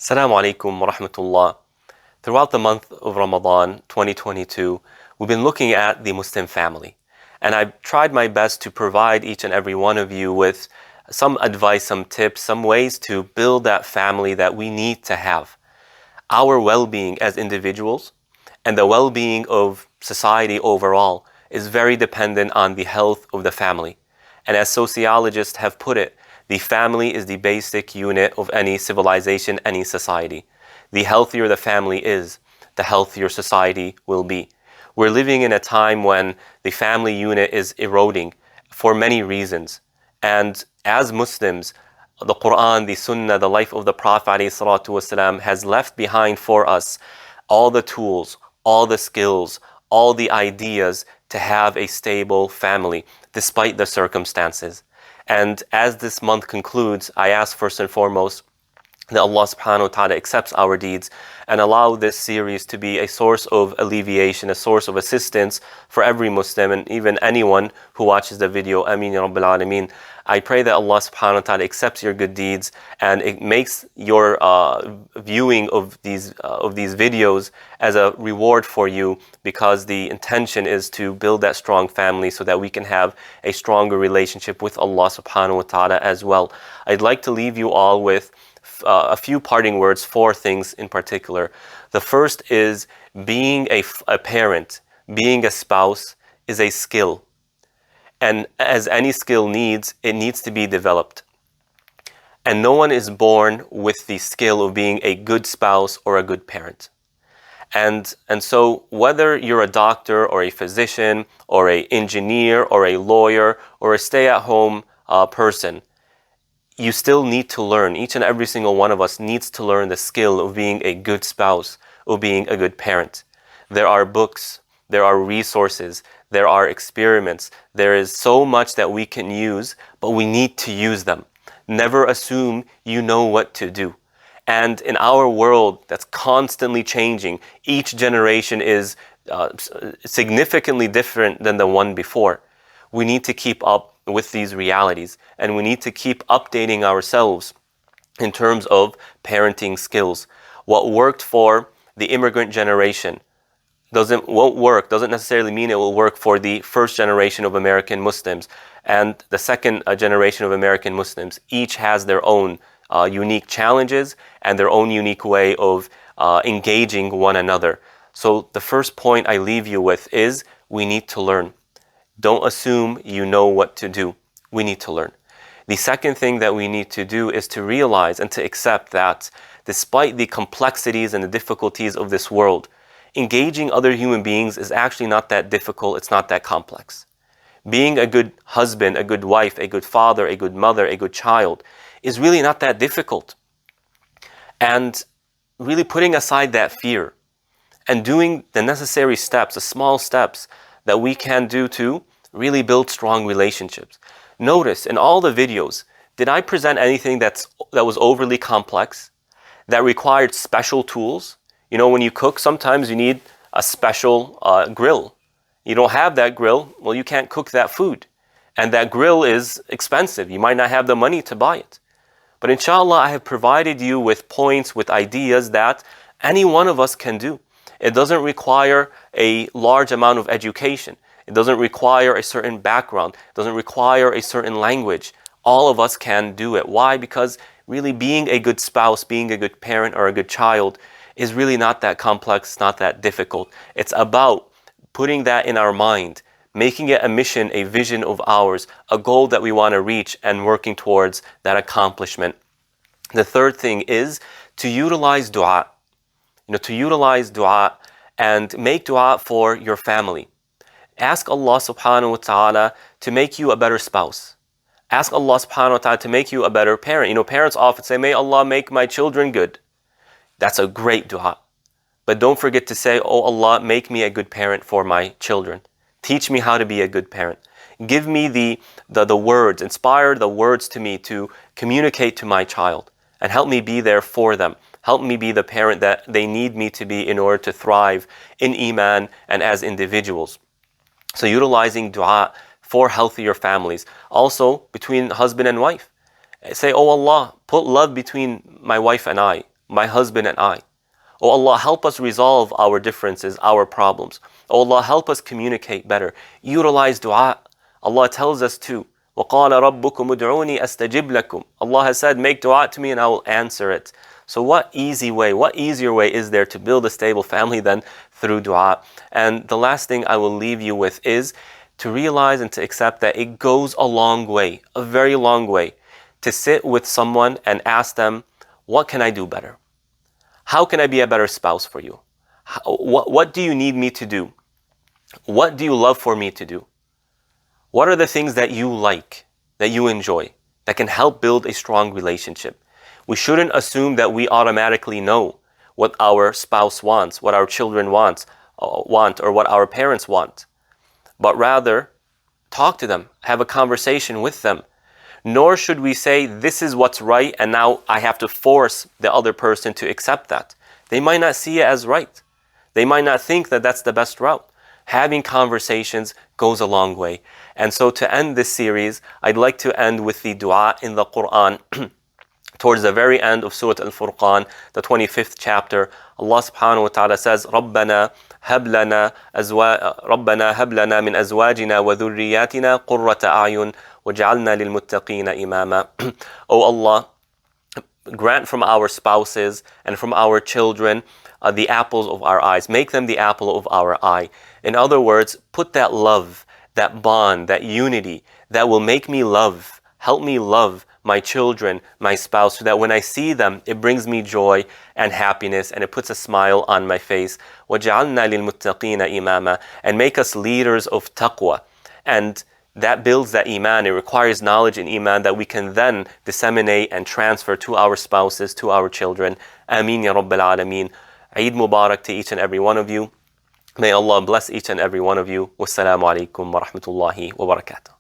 Assalamu alaikum wa rahmatullah. Throughout the month of Ramadan 2022, we've been looking at the Muslim family. And I've tried my best to provide each and every one of you with some advice, some tips, some ways to build that family that we need to have. Our well-being as individuals and the well-being of society overall is very dependent on the health of the family. And as sociologists have put it, the family is the basic unit of any civilization, any society. The healthier the family is, the healthier society will be. We're living in a time when the family unit is eroding for many reasons. And as Muslims, the Quran, the Sunnah, the life of the Prophet ﷺ has left behind for us all the tools, all the skills, all the ideas to have a stable family despite the circumstances. And as this month concludes, I ask first and foremost that Allah subhanahu wa ta'ala accepts our deeds and allow this series to be a source of alleviation, a source of assistance for every Muslim and even anyone who watches the video. Ameen ya Rabbil Alameen. I pray that Allah subhanahu wa ta'ala accepts your good deeds and it makes your viewing of these videos as a reward for you, because the intention is to build that strong family so that we can have a stronger relationship with Allah subhanahu wa ta'ala as well. I'd like to leave you all with a few parting words, four things in particular. The first is being a parent, being a spouse is a skill. And as any skill needs, it needs to be developed. And no one is born with the skill of being a good spouse or a good parent. And so whether you're a doctor or a physician or an engineer or a lawyer or a stay-at-home person, you still need to learn. Each and every single one of us needs to learn the skill of being a good spouse, of being a good parent. There are books, there are resources, there are experiments. There is so much that we can use, but we need to use them. Never assume you know what to do. And in our world that's constantly changing, each generation is significantly different than the one before. We need to keep up with these realities, and we need to keep updating ourselves in terms of parenting skills. What worked for the immigrant generation doesn't necessarily mean it will work for the first generation of American Muslims and the second generation of American Muslims. Each has their own unique challenges and their own unique way of engaging one another. So the first point I leave you with is we need to learn. Don't assume you know what to do. We need to learn. The second thing that we need to do is to realize and to accept that despite the complexities and the difficulties of this world, engaging other human beings is actually not that difficult. It's not that complex. Being a good husband, a good wife, a good father, a good mother, a good child is really not that difficult. And really putting aside that fear and doing the necessary steps, the small steps that we can do to really build strong relationships. Notice in all the videos, did I present anything that was overly complex, that required special tools? You know, when you cook, sometimes you need a special grill. You don't have that grill, well, you can't cook that food. And that grill is expensive. You might not have the money to buy it. But inshallah, I have provided you with points, with ideas that any one of us can do. It doesn't require a large amount of education. It doesn't require a certain background. It doesn't require a certain language. All of us can do it. Why? Because really being a good spouse, being a good parent or a good child is really not that complex, not that difficult. It's about putting that in our mind, making it a mission, a vision of ours, a goal that we want to reach and working towards that accomplishment. The third thing is to utilize dua. To utilize dua and make dua for your family. Ask Allah subhanahu wa ta'ala to make you a better spouse. Ask Allah subhanahu wa ta'ala to make you a better parent. Parents often say, may Allah make my children good. That's a great dua. But don't forget to say, oh Allah, make me a good parent for my children. Teach me how to be a good parent. Give me the words, inspire the words to me to communicate to my child and help me be there for them. Help me be the parent that they need me to be in order to thrive in Iman and as individuals. So utilizing dua for healthier families. Also between husband and wife. Say, oh Allah, put love between my wife and I. my husband and I. Oh Allah, help us resolve our differences, our problems. Oh Allah, help us communicate better. Utilize dua. Allah tells us to. وَقَالَ رَبُّكُمُ ادْعُونِي أَسْتَجِبْ لَكُمْ. Allah has said, make dua to me and I will answer it. So what easier way is there to build a stable family than through dua? And the last thing I will leave you with is to realize and to accept that it goes a long way, a very long way, to sit with someone and ask them, what can I do better? How can I be a better spouse for you? What do you need me to do? What do you love for me to do? What are the things that you like, that you enjoy, that can help build a strong relationship? We shouldn't assume that we automatically know what our spouse wants, what our children want, or what our parents want. But rather, talk to them, have a conversation with them. Nor should we say, this is what's right, and now I have to force the other person to accept that. They might not see it as right. They might not think that that's the best route. Having conversations goes a long way. And so to end this series, I'd like to end with the dua in the Quran. Towards the very end of Surah Al-Furqan, the 25th chapter, Allah subhanahu wa ta'ala says, رَبَّنَا هَبْ لَنَا مِنْ أَزْوَاجِنَا وَذُرِّيَّاتِنَا قُرَّةَ أَعْيُنٍ وَاجْعَلْنَا لِلْمُتَّقِينَ إِمَامًا. O Allah, grant from our spouses and from our children the apples of our eyes. Make them the apple of our eye. In other words, put that love, that bond, that unity that will make me love, help me love my children, my spouse, so that when I see them, it brings me joy and happiness and it puts a smile on my face. وَجَعَلْنَا لِلْمُتَّقِينَ إِمَامًا. And make us leaders of taqwa. And that builds that iman. It requires knowledge in iman that we can then disseminate and transfer to our spouses, to our children. Ameen ya Rabbil Alameen. Eid Mubarak to each and every one of you. May Allah bless each and every one of you. Wassalamu alaikum wa rahmatullahi wa barakatuh.